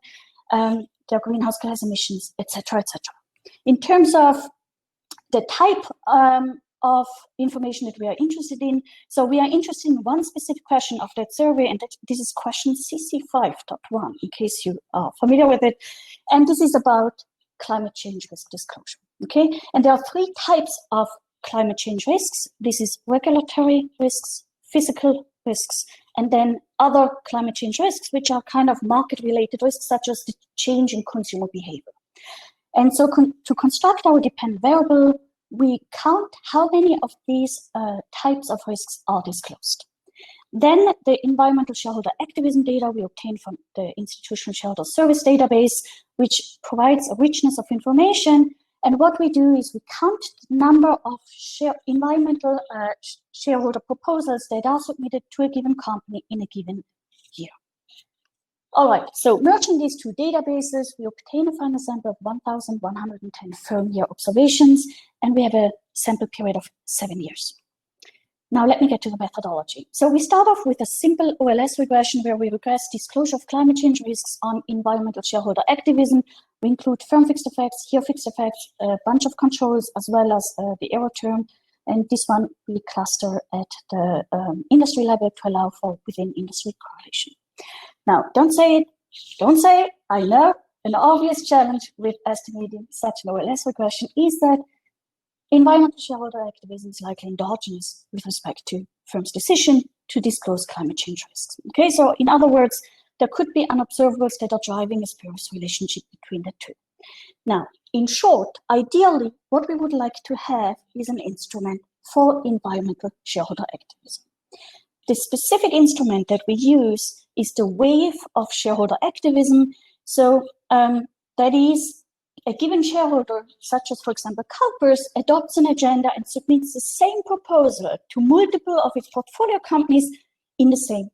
Speaker 5: their greenhouse gas emissions, etc., etc. In terms of the type of information that we are interested in, so we are interested in one specific question of that survey, and this is question CC5.1, in case you are familiar with it, and this is about climate change risk disclosure, okay? And there are three types of climate change risks. This is regulatory risks, physical risks, and then other climate change risks, which are kind of market-related risks, such as the change in consumer behavior. And so to construct our dependent variable, we count how many of these types of risks are disclosed. Then the environmental shareholder activism data we obtain from the Institutional Shareholder Service database, which provides a richness of information. And what we do is we count the number of environmental shareholder proposals that are submitted to a given company in a given year. All right, so merging these two databases, we obtain a final sample of 1,110 firm-year observations, and we have a sample period of 7 years. Now let me get to the methodology. So we start off with a simple OLS regression where we regress disclosure of climate change risks on environmental shareholder activism. We include firm fixed effects, year fixed effects, a bunch of controls, as well as the error term. And this one we cluster at the industry level to allow for within industry correlation. Now, don't say it, I know an obvious challenge with estimating such an OLS regression is that environmental shareholder activism is likely endogenous with respect to firms' decision to disclose climate change risks. Okay, so in other words, there could be unobservables that are driving a spurious relationship between the two. Now, in short, ideally, what we would like to have is an instrument for environmental shareholder activism. The specific instrument that we use is the wave of shareholder activism. So that is, a given shareholder, such as, for example, CalPERS, adopts an agenda and submits the same proposal to multiple of its portfolio companies in the same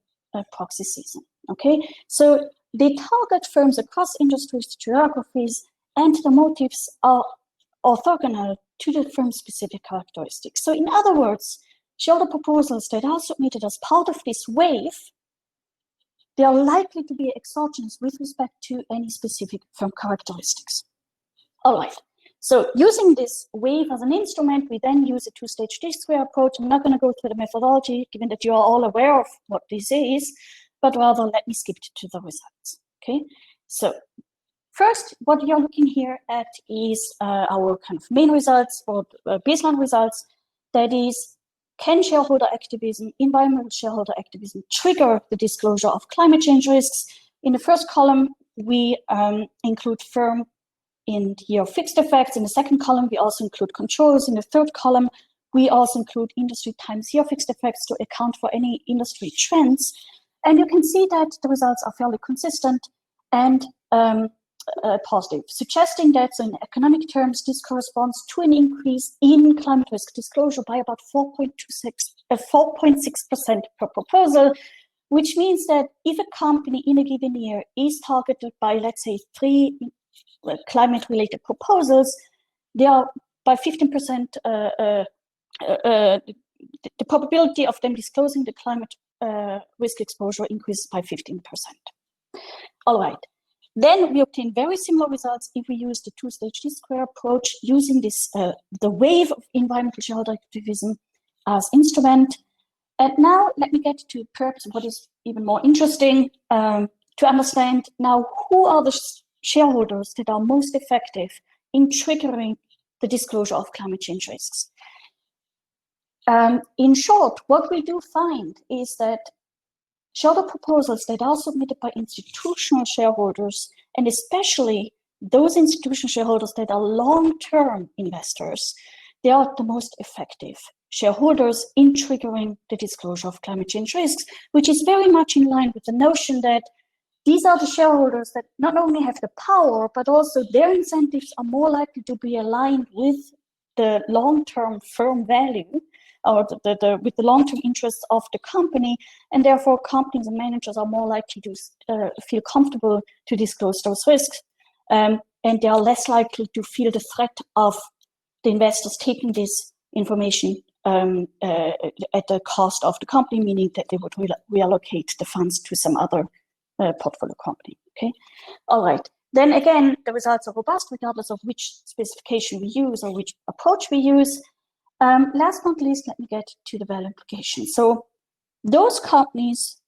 Speaker 5: proxy season. Okay, so they target firms across industries, geographies, and the motives are orthogonal to the firm's specific characteristics. So in other words, shareholder proposals that are submitted as part of this wave, they are likely to be exogenous with respect to any specific firm characteristics. All right, so using this wave as an instrument, we then use a two-stage D-square approach. I'm not going to go through the methodology, given that you are all aware of what this is, but rather let me skip to the results, okay? So first, what you're looking here at is our kind of main results or baseline results. That is can shareholder activism, environmental shareholder activism, trigger the disclosure of climate change risks? In the first column, we include firm in year fixed effects. In the second column, we also include controls. In the third column, we also include industry times year fixed effects to account for any industry trends. And you can see that the results are fairly consistent and positive, suggesting that in economic terms, this corresponds to an increase in climate risk disclosure by about 4.6% per proposal, which means that if a company in a given year is targeted by, let's say, 3 climate-related proposals, they are by 15%, the probability of them disclosing the climate risk exposure increases by 15%. All right. Then we obtain very similar results if we use the two-stage D-square approach, using this the wave of environmental shareholder activism as instrument. And now let me get to perhaps what is even more interesting to understand now who are the shareholders that are most effective in triggering the disclosure of climate change risks. In short, what we do find is that shareholder proposals that are submitted by institutional shareholders, and especially those institutional shareholders that are long-term investors, they are the most effective shareholders in triggering the disclosure of climate change risks, which is very much in line with the notion that these are the shareholders that not only have the power, but also their incentives are more likely to be aligned with the long-term firm value, or with the long-term interests of the company, and therefore companies and managers are more likely to feel comfortable to disclose those risks, and they are less likely to feel the threat of the investors taking this information at the cost of the company, meaning that they would reallocate the funds to some other portfolio company. Okay, all right. Then again, the results are robust regardless of which specification we use or which approach we use. Last but not least, let me get to the value implications. So those companies,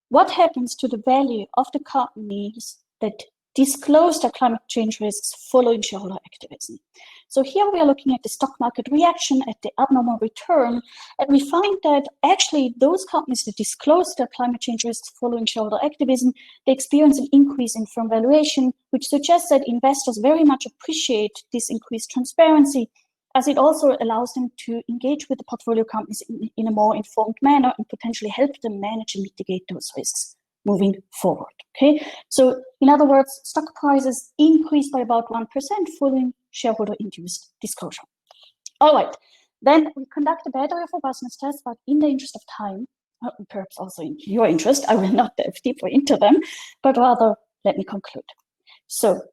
Speaker 5: what happens to the value of the companies that disclose their climate change risks following shareholder activism? So here we are looking at the stock market reaction at the abnormal return, and we find that actually those companies that disclose their climate change risks following shareholder activism, they experience an increase in firm valuation, which suggests that investors very much appreciate this increased transparency, as it also allows them to engage with the portfolio companies in a more informed manner and potentially help them manage and mitigate those risks moving forward. Okay, so in other words, stock prices increase by about 1% following shareholder-induced disclosure. All right, then we conduct a battery of robustness tests, but in the interest of time, perhaps also in your interest, I will not dive deeper into them, but rather let me conclude. So,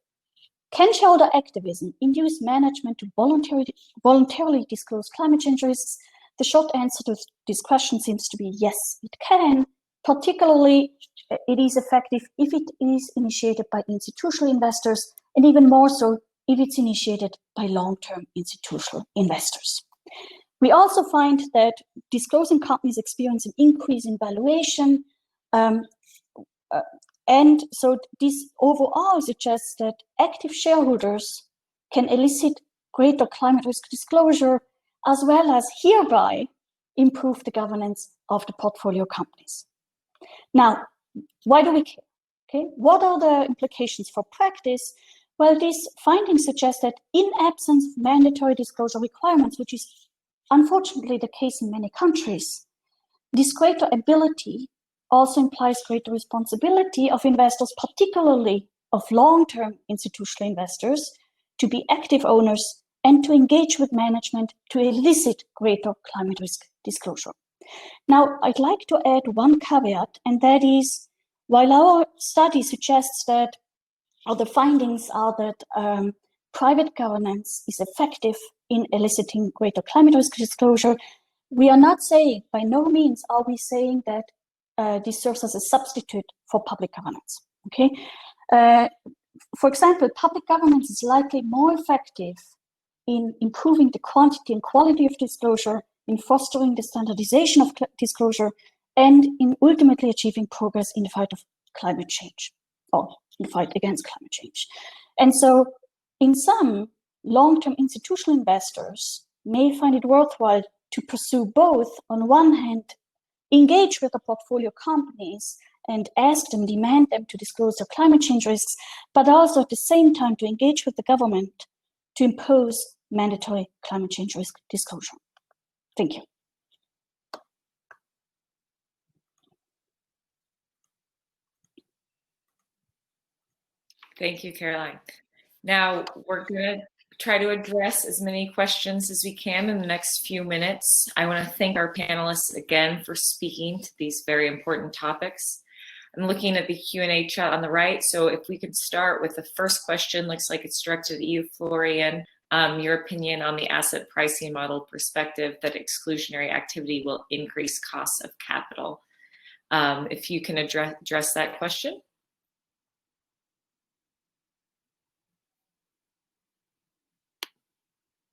Speaker 5: can shareholder activism induce management to voluntarily disclose climate change risks? The short answer to this question seems to be yes, it can. Particularly, it is effective if it is initiated by institutional investors, and even more so if it's initiated by long-term institutional investors. We also find that disclosing companies experience an increase in valuation, and so this overall suggests that active shareholders can elicit greater climate risk disclosure, as well as hereby improve the governance of the portfolio companies. Now, why do we care? Okay, what are the implications for practice? Well, these findings suggest that in absence of mandatory disclosure requirements, which is unfortunately the case in many countries, this greater ability also implies greater responsibility of investors, particularly of long-term institutional investors, to be active owners and to engage with management to elicit greater climate risk disclosure. Now, I'd like to add one caveat, and that is, while our study suggests that, or the findings are that private governance is effective in eliciting greater climate risk disclosure, we are not saying, by no means are we saying that this serves as a substitute for public governance. Okay, for example, public governance is likely more effective in improving the quantity and quality of disclosure, in fostering the standardization of disclosure, and in ultimately achieving progress in the fight of climate change, or in the fight against climate change. And so, in some, long-term institutional investors may find it worthwhile to pursue both, on one hand, engage with the portfolio companies and ask them, demand them to disclose their climate change risks, but also at the same time to engage with the government to impose mandatory climate change risk disclosure. Thank you.
Speaker 1: Thank you, Caroline. Now we're going to try to address as many questions as we can in the next few minutes. I want to thank our panelists again for speaking to these very important topics. I'm looking at the Q&A chat on the right, so if we could start with the first question, looks like it's directed at you, Florian. Your opinion on the asset pricing model perspective that exclusionary activity will increase costs of capital. If you can address that question.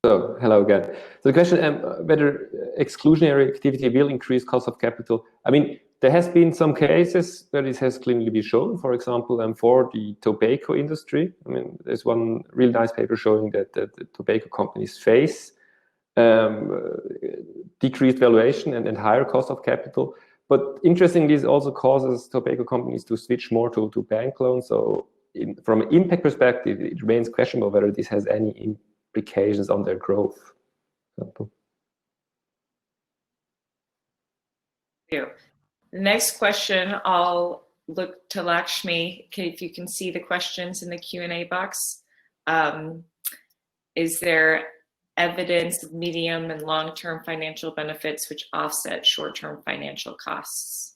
Speaker 2: So, hello again. So the question, whether exclusionary activity will increase cost of capital. I mean, there has been some cases where this has clearly been shown. For example, for the tobacco industry. I mean, there's one really nice paper showing that the tobacco companies face decreased valuation and higher cost of capital. But interestingly, this also causes tobacco companies to switch more to bank loans. So from an impact perspective, it remains questionable whether this has any implications on their growth.
Speaker 1: Thank you. The next question, I'll look to Lakshmi. If you can see the questions in the Q&A box. Is there evidence of medium and long-term financial benefits which offset short-term financial costs?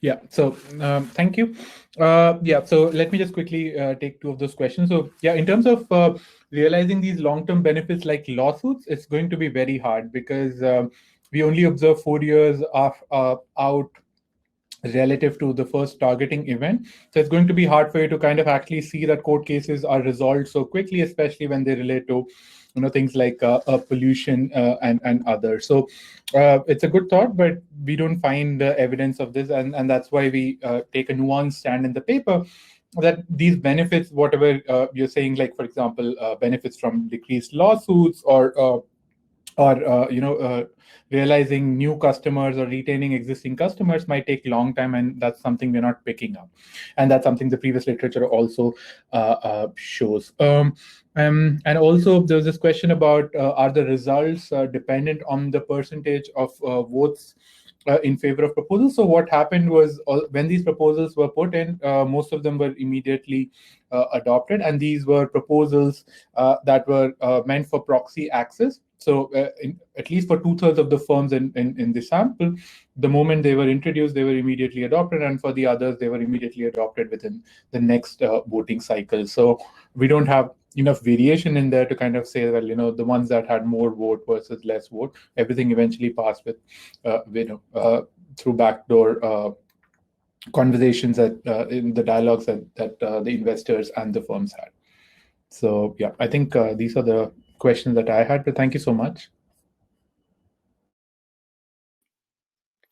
Speaker 4: Yeah, so thank you. Yeah, so let me just quickly take two of those questions. So yeah, in terms of realizing these long-term benefits like lawsuits, it's going to be very hard because we only observe 4 years out relative to the first targeting event. So it's going to be hard for you to kind of actually see that court cases are resolved so quickly, especially when they relate to things like pollution and others. So it's a good thought, but we don't find evidence of this, and that's why we take a nuanced stand in the paper that these benefits, whatever you're saying, like for example, benefits from decreased lawsuits or realizing new customers or retaining existing customers might take a long time, and that's something we're not picking up. And that's something the previous literature also shows. And also, there was this question about are the results dependent on the percentage of votes in favor of proposals? So what happened was when these proposals were put in, most of them were immediately adopted, and these were proposals that were meant for proxy access. So at least for 2/3 of the firms in the sample, the moment they were introduced, they were immediately adopted, and for the others, they were immediately adopted within the next voting cycle. So we don't have enough variation in there to kind of say, well, the ones that had more vote versus less vote, everything eventually passed with, through backdoor conversations in the dialogues that the investors and the firms had. So yeah, I think these are the questions that I had, but thank you so much.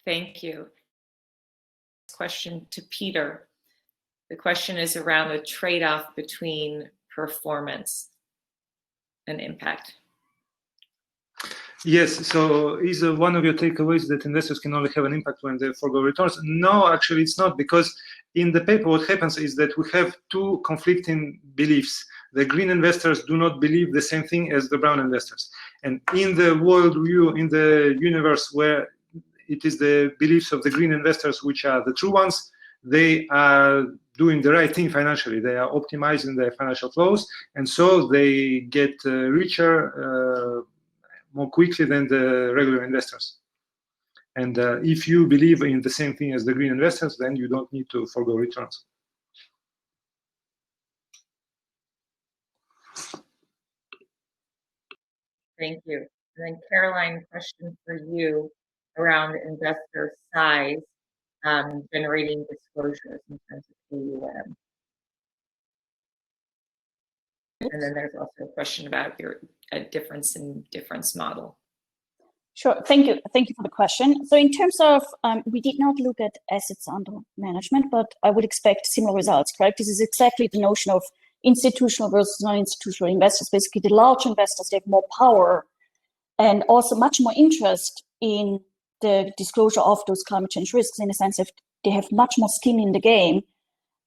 Speaker 1: Thank you. Question to Peter. The question is around the trade-off between performance and impact.
Speaker 3: Yes, so is one of your takeaways that investors can only have an impact when they forgo returns? No, actually it's not, because in the paper what happens is that we have two conflicting beliefs. The green investors do not believe the same thing as the brown investors. And in the worldview, in the universe where it is the beliefs of the green investors which are the true ones, they are doing the right thing financially. They are optimizing their financial flows, and so they get richer more quickly than the regular investors. And if you believe in the same thing as the green investors, then you don't need to forgo returns.
Speaker 1: Thank you. And then Caroline, question for you around investor size, generating disclosures in terms of AUM. And then there's also a question about your difference in difference model.
Speaker 5: Sure. Thank you. Thank you for the question. So in terms of, we did not look at assets under management, but I would expect similar results, correct? This is exactly the notion of institutional versus non-institutional investors. Basically, the large investors, they have more power and also much more interest in the disclosure of those climate change risks, in the sense that they have much more skin in the game.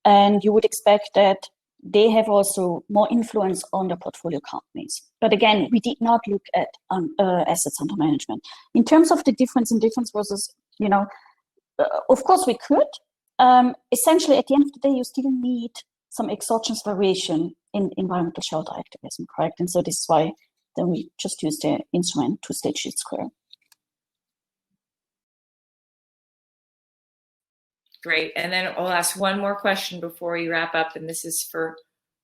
Speaker 5: And you would expect that they have also more influence on the portfolio companies. But again, we did not look at assets under management. In terms of the difference versus, of course we could. Essentially, at the end of the day, you still need some exogenous variation in environmental shareholder activism, correct? And so this is why then we just use the instrument two-stage square.
Speaker 1: Great. And then I'll ask one more question before we wrap up, and this is for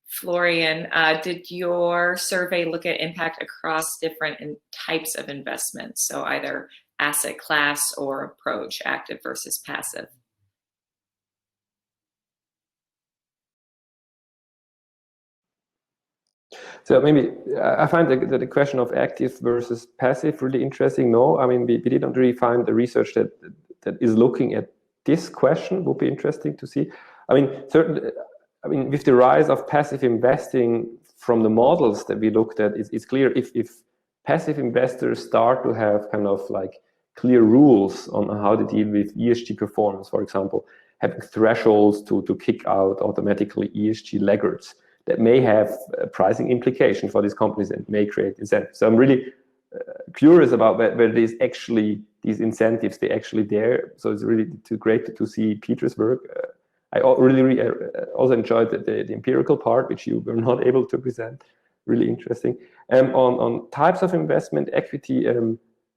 Speaker 1: Florian. Did your survey look at impact across different types of investments? So either asset class or approach, active versus passive?
Speaker 2: So maybe I find the question of active versus passive really interesting. No, I mean, we didn't really find the research that is looking at this question. Would be interesting to see. I mean, certainly, with the rise of passive investing from the models that we looked at, it's clear if passive investors start to have kind of like clear rules on how to deal with ESG performance, for example, having thresholds to kick out automatically ESG laggards, that may have pricing implications for these companies and may create incentives. So I'm really curious about whether these incentives, they're actually there. So it's really great to see Peter's work. I really also enjoyed the empirical part, which you were not able to present. Really interesting. On types of investment, equity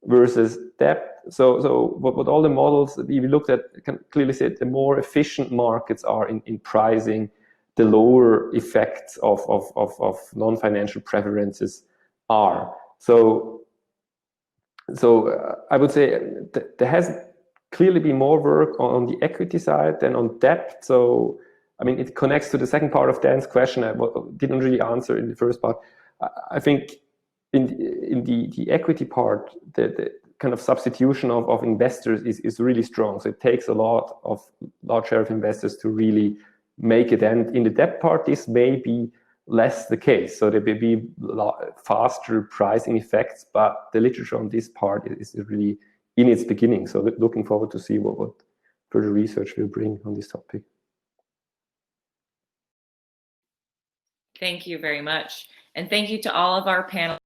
Speaker 2: versus debt. So what all the models that we looked at can clearly say the more efficient markets are in pricing, the lower effects of non-financial preferences are. So I would say that there has clearly been more work on the equity side than on debt. So, I mean, it connects to the second part of Dan's question I didn't really answer in the first part. I think in the equity part, the kind of substitution of investors is really strong. So it takes a large share of investors to really make it. And in the debt part, this may be less the case. So there may be faster pricing effects, but the literature on this part is really in its beginning. So looking forward to see what further research will bring on this topic.
Speaker 1: Thank you very much. And thank you to all of our panelists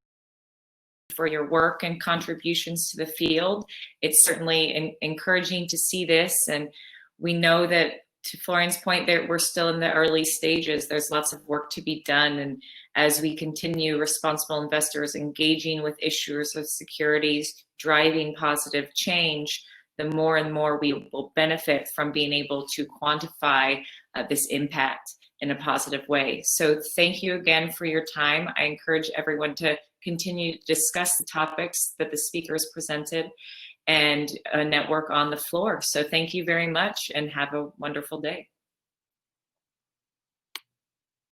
Speaker 1: for your work and contributions to the field. It's certainly encouraging to see this. And we know that, to Florian's point, that we're still in the early stages. There's lots of work to be done. And as we continue responsible investors engaging with issuers of securities, driving positive change, the more and more we will benefit from being able to quantify this impact in a positive way. So thank you again for your time. I encourage everyone to continue to discuss the topics that the speakers presented and network on the floor. So thank you very much and have a wonderful day.